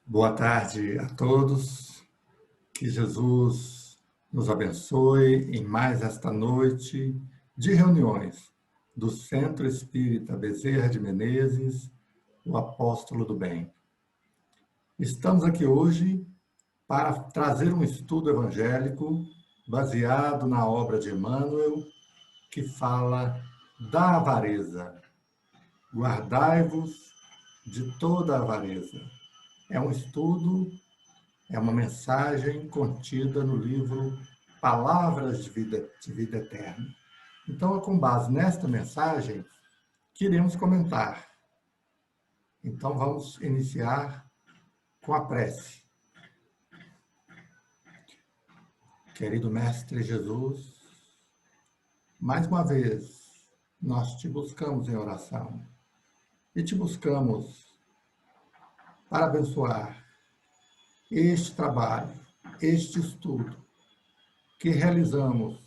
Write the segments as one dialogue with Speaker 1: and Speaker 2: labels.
Speaker 1: Boa tarde a todos. Que Jesus nos abençoe em mais esta noite de reuniões do Centro Espírita Bezerra de Menezes, o Apóstolo do Bem. Estamos aqui hoje para trazer um estudo evangélico baseado na obra de Emmanuel, que fala da avareza. Guardai-vos de toda avareza. É um estudo, é uma mensagem contida no livro Palavras de Vida Eterna. Então, é com base nesta mensagem que iremos comentar. Então, vamos iniciar com a prece. Querido Mestre Jesus, mais uma vez, nós te buscamos em oração e te buscamos para abençoar este trabalho, este estudo que realizamos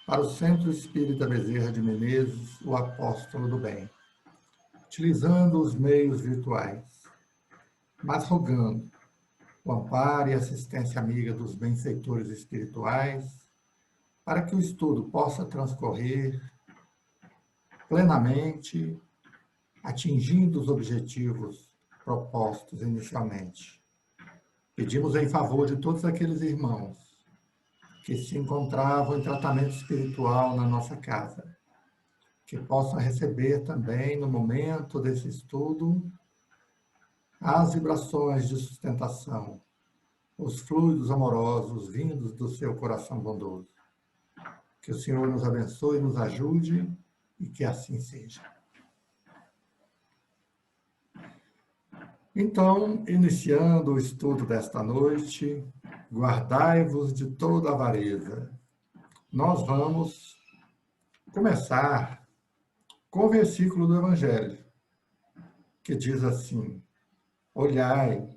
Speaker 1: para o Centro Espírita Bezerra de Menezes, o Apóstolo do Bem, utilizando os meios virtuais, mas rogando o amparo e assistência amiga dos benfeitores espirituais, para que o estudo possa transcorrer plenamente, atingindo os objetivos propostos inicialmente. Pedimos em favor de todos aqueles irmãos que se encontravam em tratamento espiritual na nossa casa, que possam receber também, no momento desse estudo, as vibrações de sustentação, os fluidos amorosos vindos do seu coração bondoso. Que o Senhor nos abençoe, nos ajude e que assim seja. Então, iniciando o estudo desta noite, guardai-vos de toda avareza. Nós vamos começar com o versículo do Evangelho, que diz assim: olhai,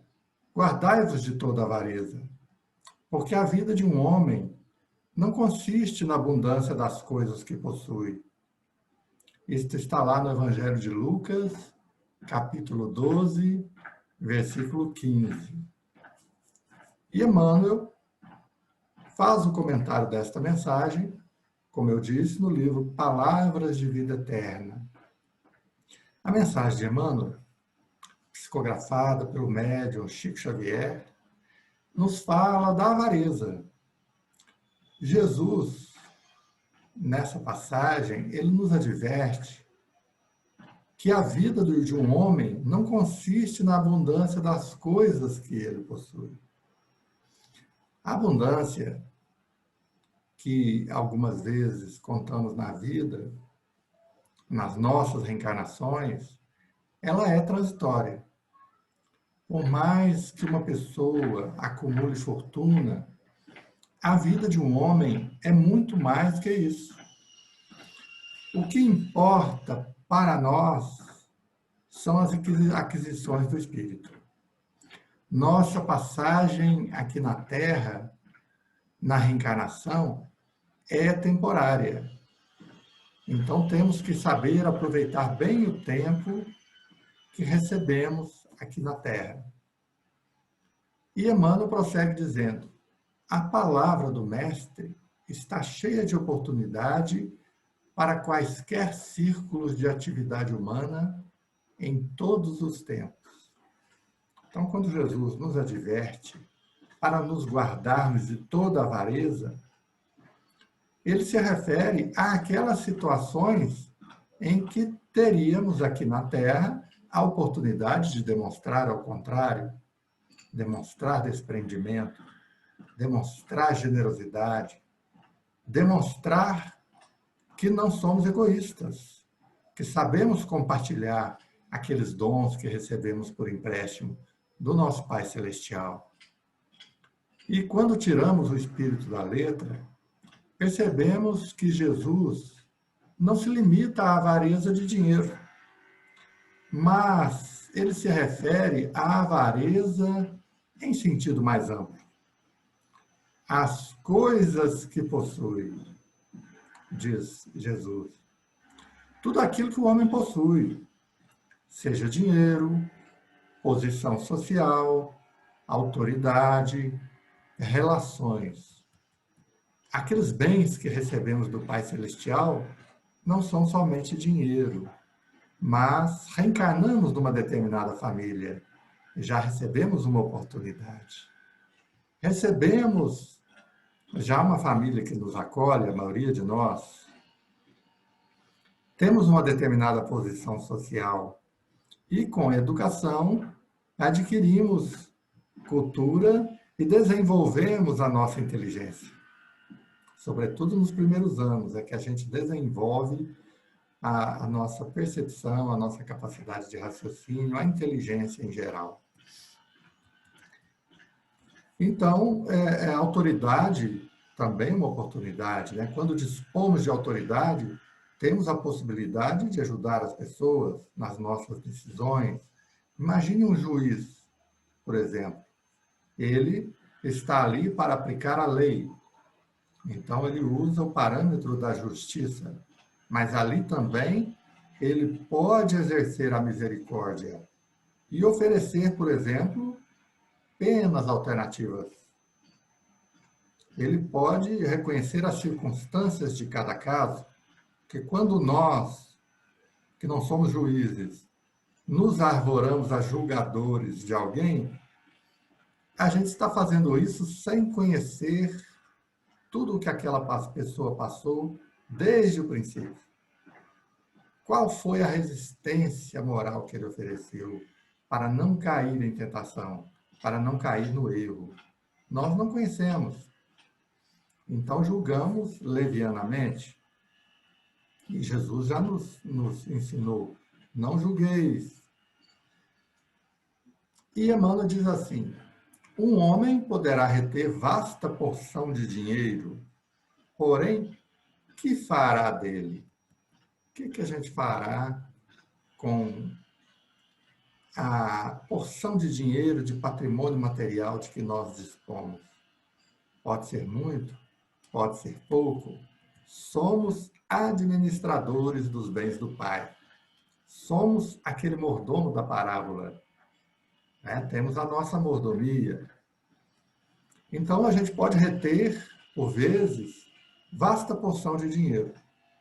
Speaker 1: guardai-vos de toda avareza, porque a vida de um homem não consiste na abundância das coisas que possui. Isto está lá no Evangelho de Lucas, capítulo 12, versículo 15. E Emmanuel faz o comentário desta mensagem, como eu disse, no livro Palavras de Vida Eterna. A mensagem de Emmanuel, psicografada pelo médium Chico Xavier, nos fala da avareza. Jesus, nessa passagem, ele nos adverte que a vida de um homem não consiste na abundância das coisas que ele possui. A abundância que algumas vezes contamos na vida, nas nossas reencarnações, ela é transitória. Por mais que uma pessoa acumule fortuna, a vida de um homem é muito mais que isso. O que importa para nós são as aquisições do espírito. Nossa passagem aqui na Terra, na reencarnação, é temporária. Então temos que saber aproveitar bem o tempo que recebemos aqui na Terra. E Emmanuel prossegue dizendo: a palavra do Mestre está cheia de oportunidade para quaisquer círculos de atividade humana em todos os tempos. Então, quando Jesus nos adverte para nos guardarmos de toda avareza, ele se refere àquelas situações em que teríamos aqui na Terra a oportunidade de demonstrar ao contrário, demonstrar desprendimento, demonstrar generosidade, demonstrar que não somos egoístas, que sabemos compartilhar aqueles dons que recebemos por empréstimo do nosso Pai Celestial. E quando tiramos o espírito da letra, percebemos que Jesus não se limita à avareza de dinheiro, mas ele se refere à avareza em sentido mais amplo. As coisas que possui, diz Jesus. Tudo aquilo que o homem possui, seja dinheiro, posição social, autoridade, relações. Aqueles bens que recebemos do Pai Celestial não são somente dinheiro, mas reencarnamos numa determinada família. Já recebemos uma oportunidade. Recebemos já uma família que nos acolhe, a maioria de nós. Temos uma determinada posição social. E com a educação, adquirimos cultura e desenvolvemos a nossa inteligência. Sobretudo nos primeiros anos, é que a gente desenvolve a nossa percepção, a nossa capacidade de raciocínio, a inteligência em geral. Então, a autoridade também é uma oportunidade, né? Quando dispomos de autoridade, temos a possibilidade de ajudar as pessoas nas nossas decisões. Imagine um juiz, por exemplo. Ele está ali para aplicar a lei. Então, ele usa o parâmetro da justiça. Mas ali também ele pode exercer a misericórdia e oferecer, por exemplo, penas alternativas. Ele pode reconhecer as circunstâncias de cada caso, que quando nós, que não somos juízes, nos arvoramos a julgadores de alguém, a gente está fazendo isso sem conhecer tudo o que aquela pessoa passou desde o princípio. Qual foi a resistência moral que ele ofereceu para não cair em tentação, para não cair no erro? Nós não conhecemos. Então, julgamos levianamente. E Jesus já nos ensinou, não julgueis. E Emmanuel diz assim, um homem poderá reter vasta porção de dinheiro, porém, que fará dele? O que a gente fará com a porção de dinheiro, de patrimônio material de que nós dispomos? Pode ser muito, pode ser pouco. Somos administradores dos bens do Pai. Somos aquele mordomo da parábola. Né? Temos a nossa mordomia. Então, a gente pode reter, por vezes, vasta porção de dinheiro.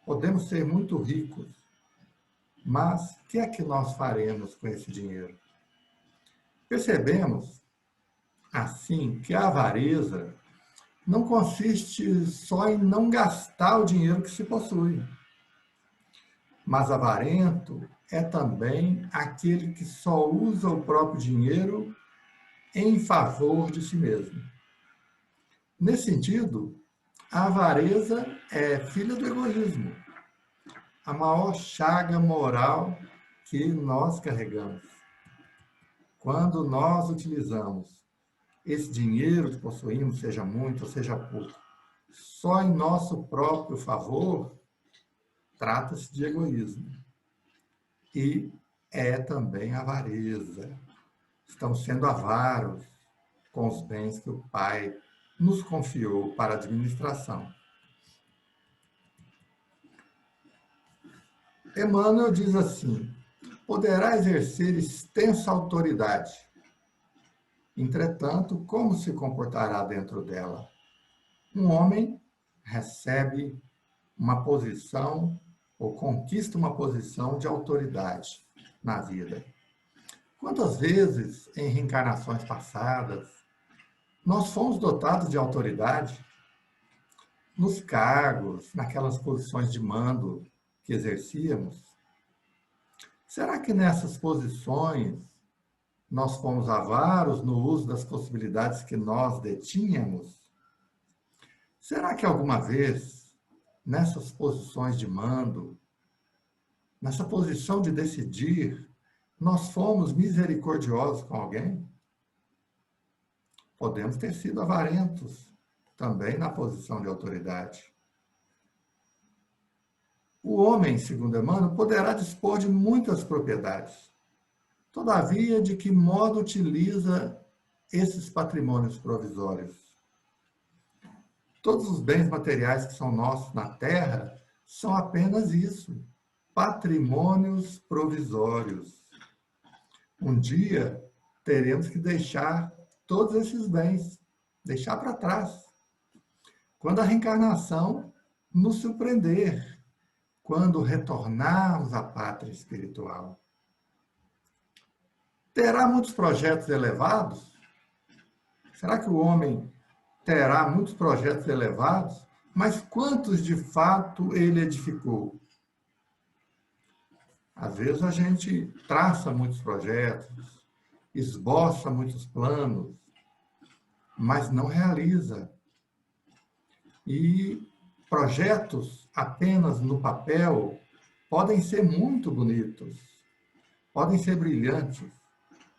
Speaker 1: Podemos ser muito ricos. Mas o que é que nós faremos com esse dinheiro? Percebemos, assim, que a avareza não consiste só em não gastar o dinheiro que se possui. Mas avarento é também aquele que só usa o próprio dinheiro em favor de si mesmo. Nesse sentido, a avareza é filha do egoísmo, a maior chaga moral que nós carregamos. Quando nós utilizamos esse dinheiro que possuímos, seja muito ou seja pouco, só em nosso próprio favor, trata-se de egoísmo. E é também avareza. Estamos sendo avaros com os bens que o Pai nos confiou para a administração. Emmanuel diz assim, poderá exercer extensa autoridade. Entretanto, como se comportará dentro dela? Um homem recebe uma posição ou conquista uma posição de autoridade na vida. Quantas vezes, em reencarnações passadas, nós fomos dotados de autoridade nos cargos, naquelas posições de mando que exercíamos? Será que nessas posições nós fomos avaros no uso das possibilidades que nós detínhamos? Será que alguma vez, nessas posições de mando, nessa posição de decidir, nós fomos misericordiosos com alguém? Podemos ter sido avarentos também na posição de autoridade. O homem, segundo Emmanuel, poderá dispor de muitas propriedades. Todavia, de que modo utiliza esses patrimônios provisórios? Todos os bens materiais que são nossos na Terra são apenas isso, patrimônios provisórios. Um dia teremos que deixar todos esses bens, deixar para trás. Quando a reencarnação nos surpreender, quando retornarmos à pátria espiritual. Terá muitos projetos elevados? Será que o homem terá muitos projetos elevados? Mas quantos de fato ele edificou? Às vezes a gente traça muitos projetos, esboça muitos planos, mas não realiza. E projetos apenas no papel podem ser muito bonitos, podem ser brilhantes,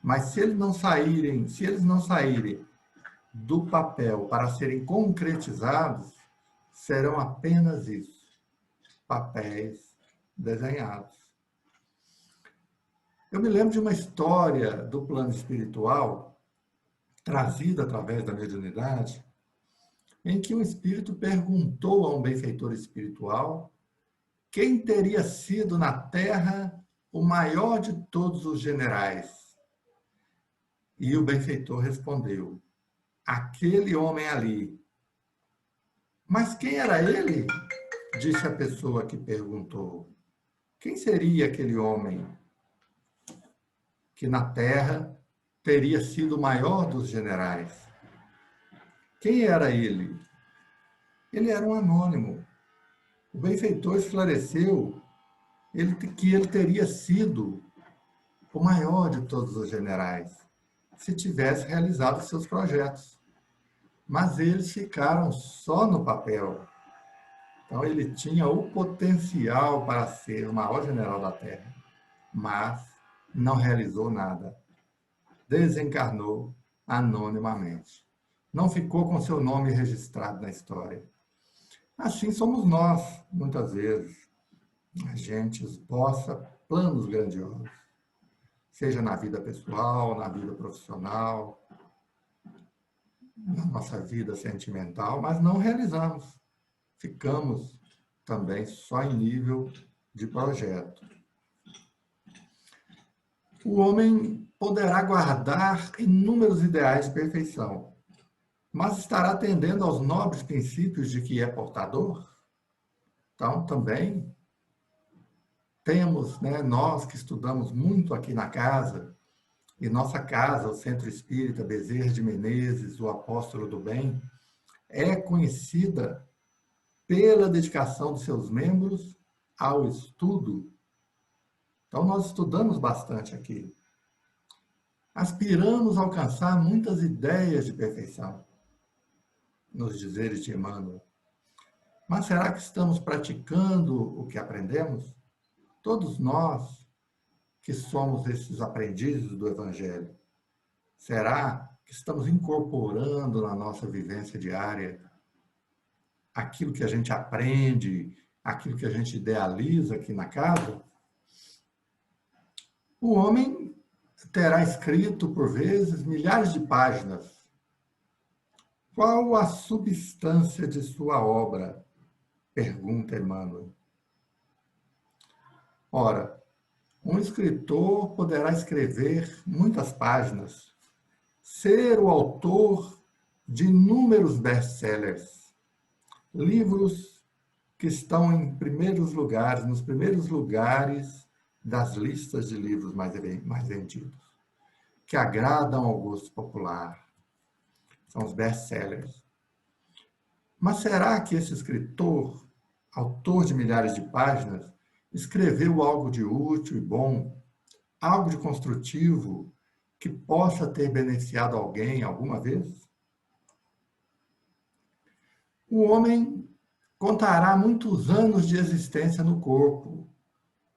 Speaker 1: mas se eles não saírem do papel para serem concretizados, serão apenas isso, papéis desenhados. Eu me lembro de uma história do plano espiritual, trazida através da mediunidade, em que um espírito perguntou a um benfeitor espiritual quem teria sido na Terra o maior de todos os generais. E o benfeitor respondeu: aquele homem ali. Mas quem era ele? Disse a pessoa que perguntou. Quem seria aquele homem que na Terra teria sido o maior dos generais? Quem era ele? Ele era um anônimo. O benfeitor esclareceu que ele teria sido o maior de todos os generais, se tivesse realizado seus projetos. Mas eles ficaram só no papel. Então ele tinha o potencial para ser o maior general da Terra, mas não realizou nada. Desencarnou anonimamente. Não ficou com seu nome registrado na história. Assim somos nós, muitas vezes. A gente esboça planos grandiosos, seja na vida pessoal, na vida profissional, na nossa vida sentimental, mas não realizamos. Ficamos também só em nível de projeto. O homem poderá guardar inúmeros ideais de perfeição, mas estará atendendo aos nobres princípios de que é portador? Então, também temos, nós que estudamos muito aqui na casa, e nossa casa, o Centro Espírita Bezerra de Menezes, o Apóstolo do Bem, é conhecida pela dedicação de seus membros ao estudo. Então, nós estudamos bastante aqui. Aspiramos a alcançar muitas ideias de perfeição, nos dizeres de Emmanuel. Mas será que estamos praticando o que aprendemos? Todos nós que somos esses aprendizes do Evangelho, será que estamos incorporando na nossa vivência diária aquilo que a gente aprende, aquilo que a gente idealiza aqui na casa? O homem terá escrito, por vezes, milhares de páginas. Qual a substância de sua obra? Pergunta Emmanuel. Ora, um escritor poderá escrever muitas páginas, ser o autor de inúmeros best-sellers, livros que estão em primeiros lugares, nos primeiros lugares das listas de livros mais vendidos, que agradam ao gosto popular. São os best-sellers. Mas será que esse escritor, autor de milhares de páginas, escreveu algo de útil e bom, algo de construtivo, que possa ter beneficiado alguém alguma vez? O homem contará muitos anos de existência no corpo.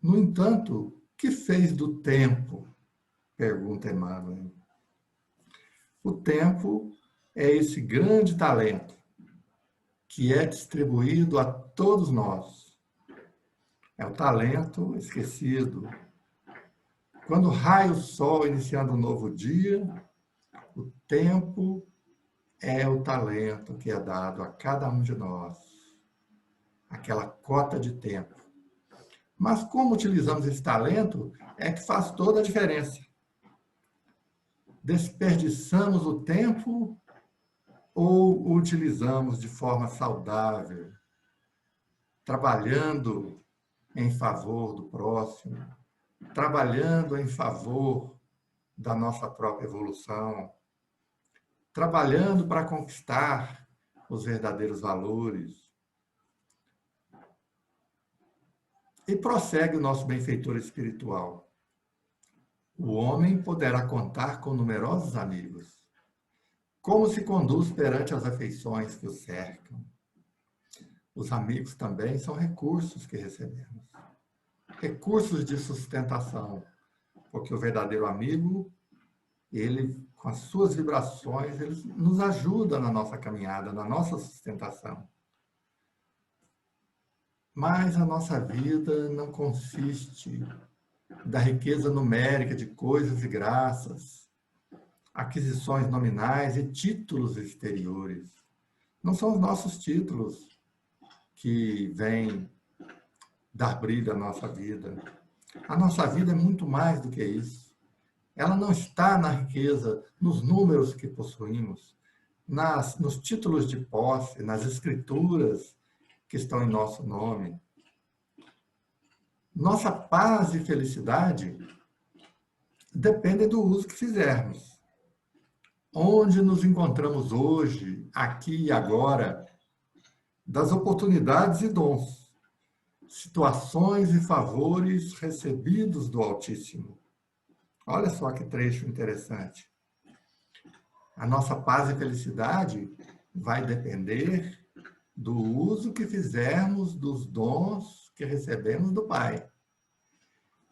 Speaker 1: No entanto, que fez do tempo? Pergunta Emmanuel. O tempo é esse grande talento que é distribuído a todos nós. É o talento esquecido. Quando raia o sol iniciando um novo dia, o tempo é o talento que é dado a cada um de nós. Aquela cota de tempo. Mas como utilizamos esse talento é que faz toda a diferença. Desperdiçamos o tempo ou o utilizamos de forma saudável, trabalhando em favor do próximo, trabalhando em favor da nossa própria evolução, trabalhando para conquistar os verdadeiros valores. E prossegue o nosso benfeitor espiritual. O homem poderá contar com numerosos amigos. Como se conduz perante as afeições que o cercam? Os amigos também são recursos que recebemos. Recursos de sustentação. Porque o verdadeiro amigo, ele, com as suas vibrações, ele nos ajuda na nossa caminhada, na nossa sustentação. Mas a nossa vida não consiste da riqueza numérica de coisas e graças, aquisições nominais e títulos exteriores. Não são os nossos títulos que vêm dar brilho à nossa vida. A nossa vida é muito mais do que isso. Ela não está na riqueza, nos números que possuímos, nos títulos de posse, nas escrituras que estão em nosso nome. Nossa paz e felicidade dependem do uso que fizermos. Onde nos encontramos hoje, aqui e agora, das oportunidades e dons, situações e favores recebidos do Altíssimo. Olha só que trecho interessante. A nossa paz e felicidade vai depender do uso que fizermos dos dons que recebemos do Pai,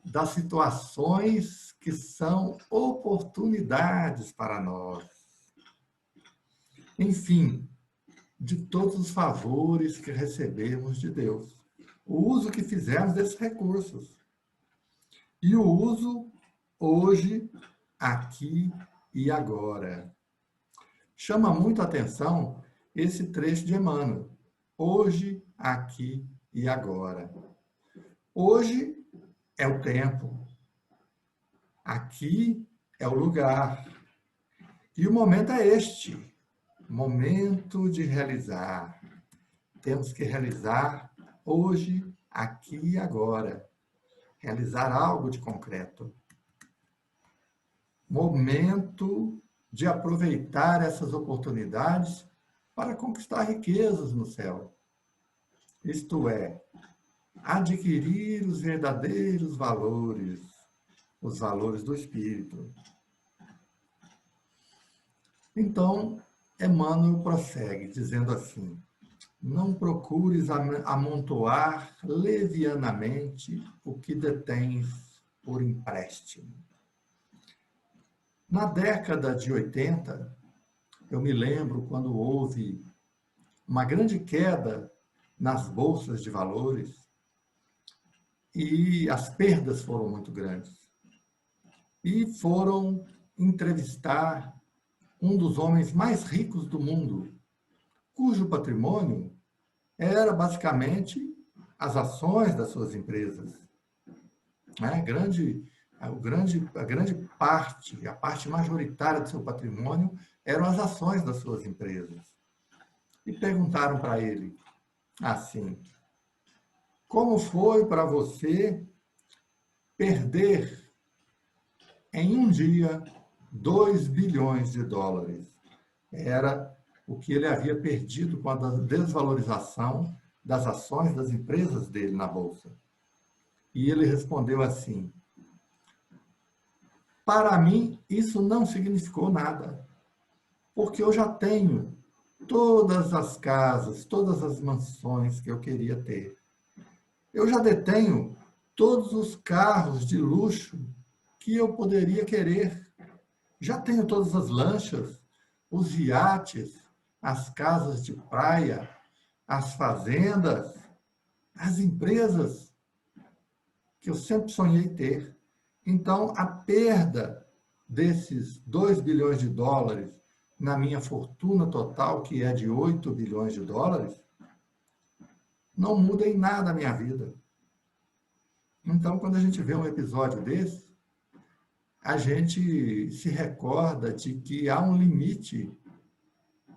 Speaker 1: das situações que são oportunidades para nós. Enfim, de todos os favores que recebemos de Deus. O uso que fizermos desses recursos. E o uso hoje, aqui e agora. Chama muito a atenção esse trecho de Emmanuel. Hoje, aqui e agora. Hoje é o tempo. Aqui é o lugar. E o momento é este. Momento de realizar. Temos que realizar hoje, aqui e agora. Realizar algo de concreto. Momento de aproveitar essas oportunidades para conquistar riquezas no céu. Isto é, adquirir os verdadeiros valores, os valores do espírito. Então, Emmanuel prossegue, dizendo assim: não procures amontoar levianamente o que detens por empréstimo. Na década de 80, eu me lembro quando houve uma grande queda nas bolsas de valores e as perdas foram muito grandes. E foram entrevistar um dos homens mais ricos do mundo, cujo patrimônio era basicamente as ações das suas empresas. A grande parte, a parte majoritária do seu patrimônio eram as ações das suas empresas. E perguntaram para ele assim: como foi para você perder em um dia 2 bilhões de dólares? Era o que ele havia perdido com a desvalorização das ações das empresas dele na Bolsa. E ele respondeu assim: para mim, isso não significou nada, porque eu já tenho todas as casas, todas as mansões que eu queria ter. Eu já detenho todos os carros de luxo que eu poderia querer. Já tenho todas as lanchas, os iates, as casas de praia, as fazendas, as empresas que eu sempre sonhei ter. Então, a perda desses 2 bilhões de dólares na minha fortuna total, que é de 8 bilhões de dólares, não muda em nada a minha vida. Então, quando a gente vê um episódio desse, a gente se recorda de que há um limite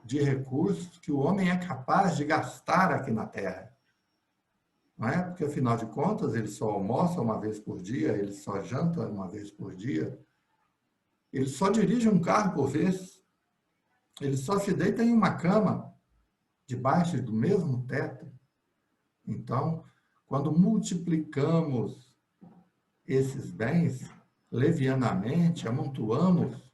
Speaker 1: de recursos que o homem é capaz de gastar aqui na Terra. Não é? Porque, afinal de contas, ele só almoça uma vez por dia, ele só janta uma vez por dia, ele só dirige um carro por vez, ele só se deita em uma cama, debaixo do mesmo teto. Então, quando multiplicamos esses bens levianamente, amontoamos,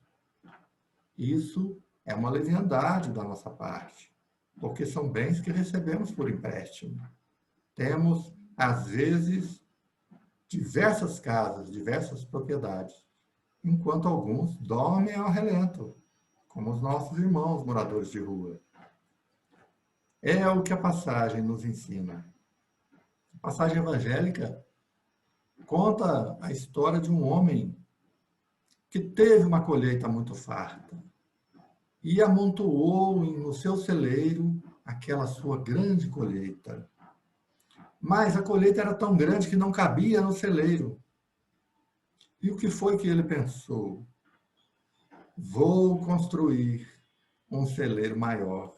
Speaker 1: isso é uma leviandade da nossa parte, porque são bens que recebemos por empréstimo. Temos, às vezes, diversas casas, diversas propriedades, enquanto alguns dormem ao relento, como os nossos irmãos moradores de rua. É o que a passagem nos ensina. A passagem evangélica conta a história de um homem que teve uma colheita muito farta e amontoou no seu celeiro aquela sua grande colheita. Mas a colheita era tão grande que não cabia no celeiro. E o que foi que ele pensou? Vou construir um celeiro maior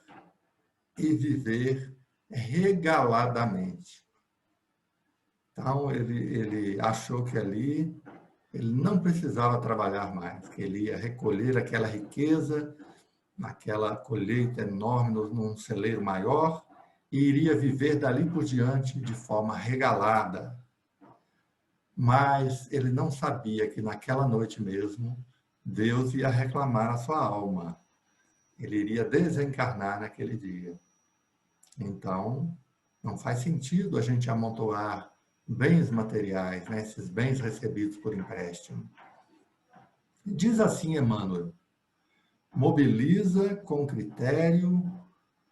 Speaker 1: e viver regaladamente. Então, ele achou que ali ele não precisava trabalhar mais, que ele ia recolher aquela riqueza, naquela colheita enorme, num celeiro maior, e iria viver dali por diante de forma regalada. Mas ele não sabia que naquela noite mesmo, Deus ia reclamar a sua alma. Ele iria desencarnar naquele dia. Então, não faz sentido a gente amontoar bens materiais, né? Esses bens recebidos por empréstimo. Diz assim Emmanuel: mobiliza com critério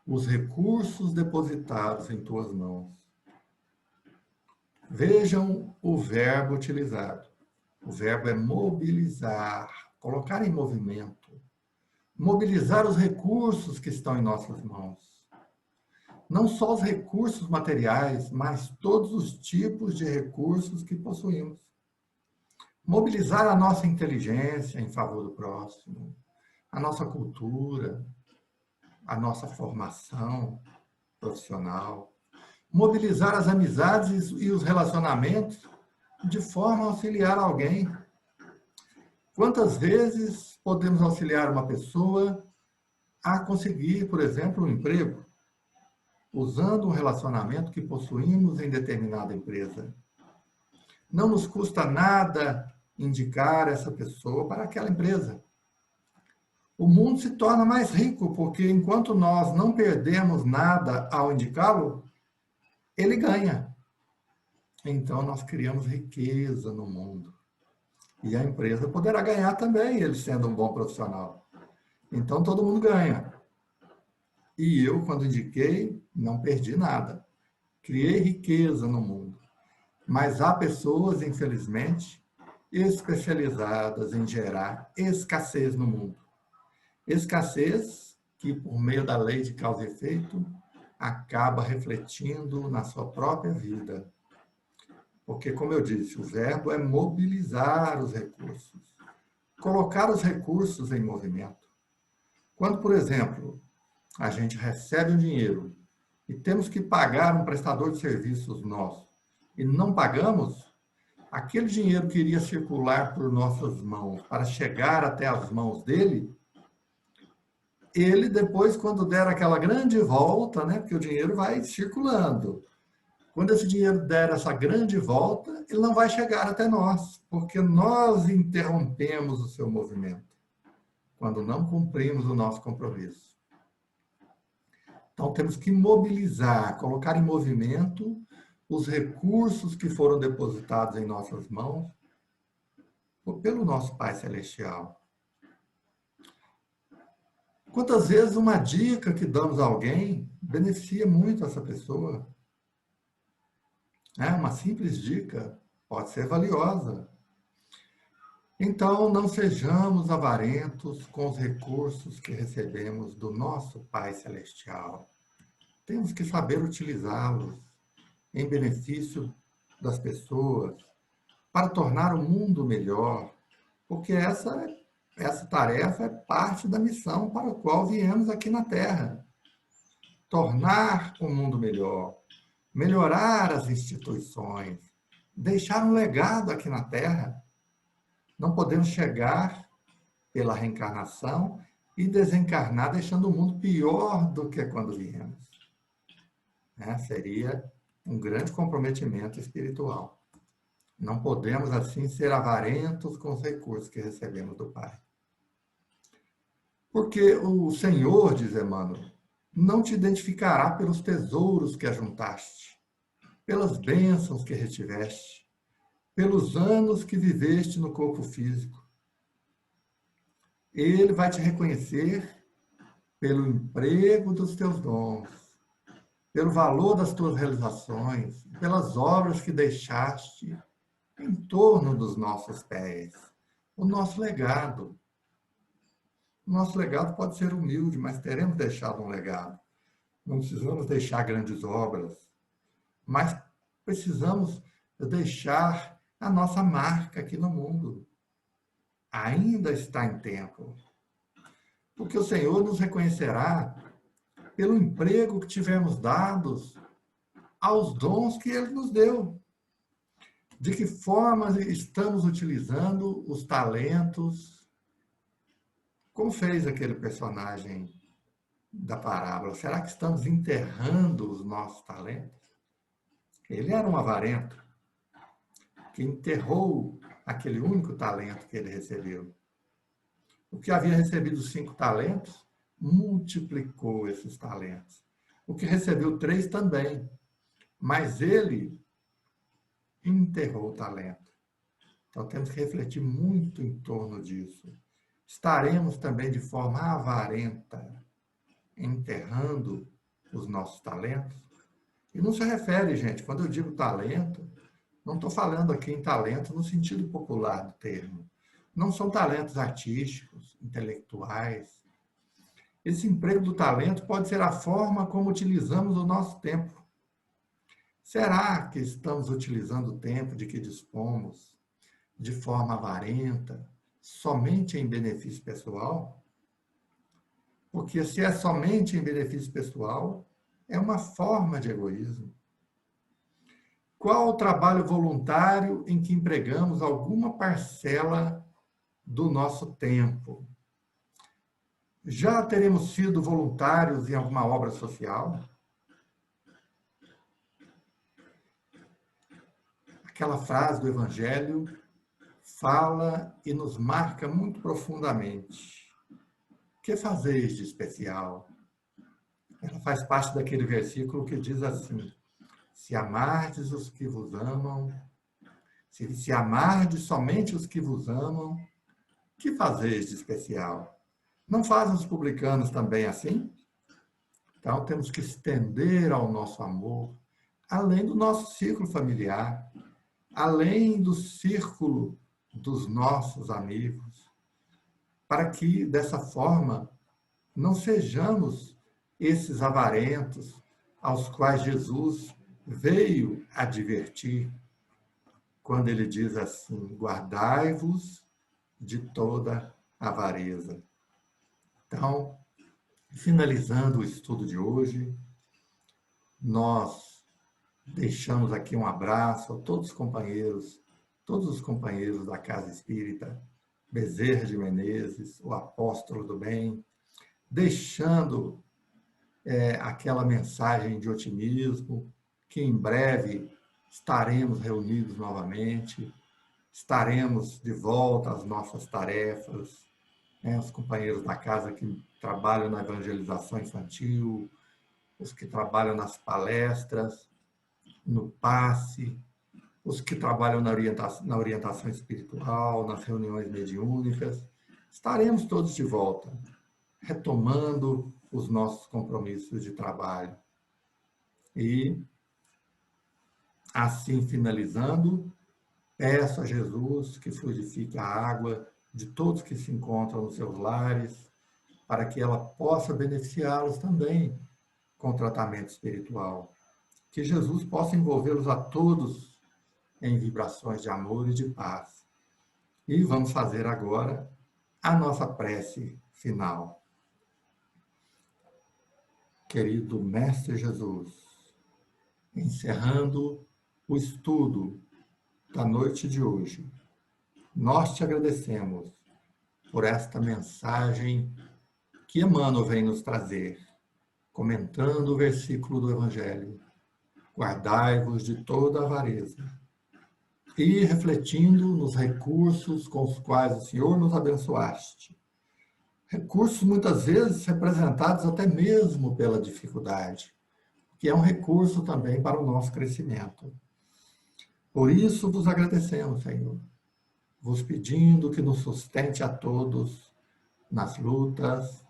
Speaker 1: os recursos depositados em tuas mãos. Vejam o verbo utilizado. O verbo é mobilizar, colocar em movimento. Mobilizar os recursos que estão em nossas mãos. Não só os recursos materiais, mas todos os tipos de recursos que possuímos. Mobilizar a nossa inteligência em favor do próximo, a nossa cultura, a nossa formação profissional. Mobilizar as amizades e os relacionamentos de forma a auxiliar alguém. Quantas vezes podemos auxiliar uma pessoa a conseguir, por exemplo, um emprego, usando um relacionamento que possuímos em determinada empresa? Não nos custa nada indicar essa pessoa para aquela empresa. O mundo se torna mais rico, porque enquanto nós não perdemos nada ao indicá-lo, ele ganha. Então, nós criamos riqueza no mundo. E a empresa poderá ganhar também, ele sendo um bom profissional. Então, todo mundo ganha. E eu, quando indiquei, não perdi nada. Criei riqueza no mundo. Mas há pessoas, infelizmente, especializadas em gerar escassez no mundo. Escassez que, por meio da lei de causa e efeito, acaba refletindo na sua própria vida. Porque, como eu disse, o verbo é mobilizar os recursos, colocar os recursos em movimento. Quando, por exemplo, a gente recebe um dinheiro e temos que pagar um prestador de serviços nosso e não pagamos, aquele dinheiro que iria circular por nossas mãos para chegar até as mãos dele, ele depois, quando der aquela grande volta, né, porque o dinheiro vai circulando, quando esse dinheiro der essa grande volta, ele não vai chegar até nós, porque nós interrompemos o seu movimento, quando não cumprimos o nosso compromisso. Então, temos que mobilizar, colocar em movimento os recursos que foram depositados em nossas mãos pelo nosso Pai Celestial. Quantas vezes uma dica que damos a alguém beneficia muito essa pessoa? Uma simples dica pode ser valiosa. Então, não sejamos avarentos com os recursos que recebemos do nosso Pai Celestial. Temos que saber utilizá-los em benefício das pessoas, para tornar o mundo melhor, porque essa tarefa é parte da missão para a qual viemos aqui na Terra. Tornar o mundo melhor, melhorar as instituições, deixar um legado aqui na Terra. Não podemos chegar pela reencarnação e desencarnar deixando o mundo pior do que quando viemos. Seria um grande comprometimento espiritual. Não podemos, assim, ser avarentos com os recursos que recebemos do Pai. Porque o Senhor, diz Emmanuel, não te identificará pelos tesouros que ajuntaste, pelas bênçãos que retiveste, pelos anos que viveste no corpo físico. Ele vai te reconhecer pelo emprego dos teus dons, pelo valor das tuas realizações, pelas obras que deixaste em torno dos nossos pés. O nosso legado. O nosso legado pode ser humilde, mas teremos deixado um legado. Não precisamos deixar grandes obras, mas precisamos deixar a nossa marca aqui no mundo. Ainda está em tempo. Porque o Senhor nos reconhecerá pelo emprego que tivemos dados aos dons que Ele nos deu. De que forma estamos utilizando os talentos, como fez aquele personagem da parábola. Será que estamos enterrando os nossos talentos? Ele era um avarento que enterrou aquele único talento que ele recebeu. O que havia recebido 5 talentos, multiplicou esses talentos. O que recebeu 3 também, mas ele enterrou o talento. Então temos que refletir muito em torno disso. Estaremos também de forma avarenta, enterrando os nossos talentos? E não se refere, gente, quando eu digo talento, não estou falando aqui em talento no sentido popular do termo. Não são talentos artísticos, intelectuais. Esse emprego do talento pode ser a forma como utilizamos o nosso tempo. Será que estamos utilizando o tempo de que dispomos de forma avarenta, somente em benefício pessoal? Porque se é somente em benefício pessoal, é uma forma de egoísmo. Qual o trabalho voluntário em que empregamos alguma parcela do nosso tempo? Já teremos sido voluntários em alguma obra social? Aquela frase do Evangelho fala e nos marca muito profundamente. Que fazeis de especial? Ela faz parte daquele versículo que diz assim: se amardes os que vos amam, se amardes somente os que vos amam, que fazeis de especial? Não fazem os publicanos também assim? Então temos que estender ao nosso amor, além do nosso círculo familiar, além do círculo dos nossos amigos, para que, dessa forma, não sejamos esses avarentos aos quais Jesus veio advertir, quando ele diz assim: guardai-vos de toda avareza. Então, finalizando o estudo de hoje, nós deixamos aqui um abraço a todos os companheiros da Casa Espírita Bezerra de Menezes, o apóstolo do bem, deixando aquela mensagem de otimismo, que em breve estaremos reunidos novamente, estaremos de volta às nossas tarefas, os companheiros da casa que trabalham na evangelização infantil, os que trabalham nas palestras, no passe, os que trabalham na orientação espiritual, nas reuniões mediúnicas. Estaremos todos de volta, retomando os nossos compromissos de trabalho. E, assim finalizando, peço a Jesus que fluidifique a água de todos que se encontram nos seus lares, para que ela possa beneficiá-los também com tratamento espiritual. Que Jesus possa envolvê-los a todos em vibrações de amor e de paz. E vamos fazer agora a nossa prece final. Querido Mestre Jesus, encerrando o estudo da noite de hoje, nós te agradecemos por esta mensagem que Emmanuel vem nos trazer, comentando o versículo do Evangelho. Guardai-vos de toda avareza. E refletindo nos recursos com os quais o Senhor nos abençoaste. Recursos muitas vezes representados até mesmo pela dificuldade, que é um recurso também para o nosso crescimento. Por isso vos agradecemos, Senhor, vos pedindo que nos sustente a todos nas lutas,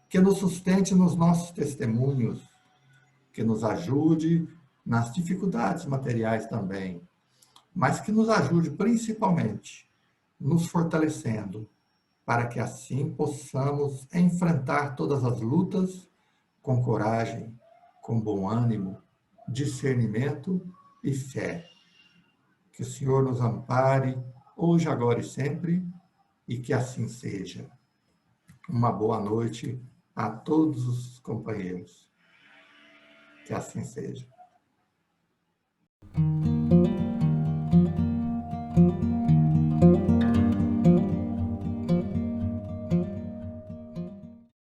Speaker 1: que nos sustente nos nossos testemunhos, que nos ajude nas dificuldades materiais também, mas que nos ajude principalmente nos fortalecendo, para que assim possamos enfrentar todas as lutas com coragem, com bom ânimo, discernimento e fé. Que o Senhor nos ampare, hoje, agora e sempre, e que assim seja. Uma boa noite a todos os companheiros. Que assim seja.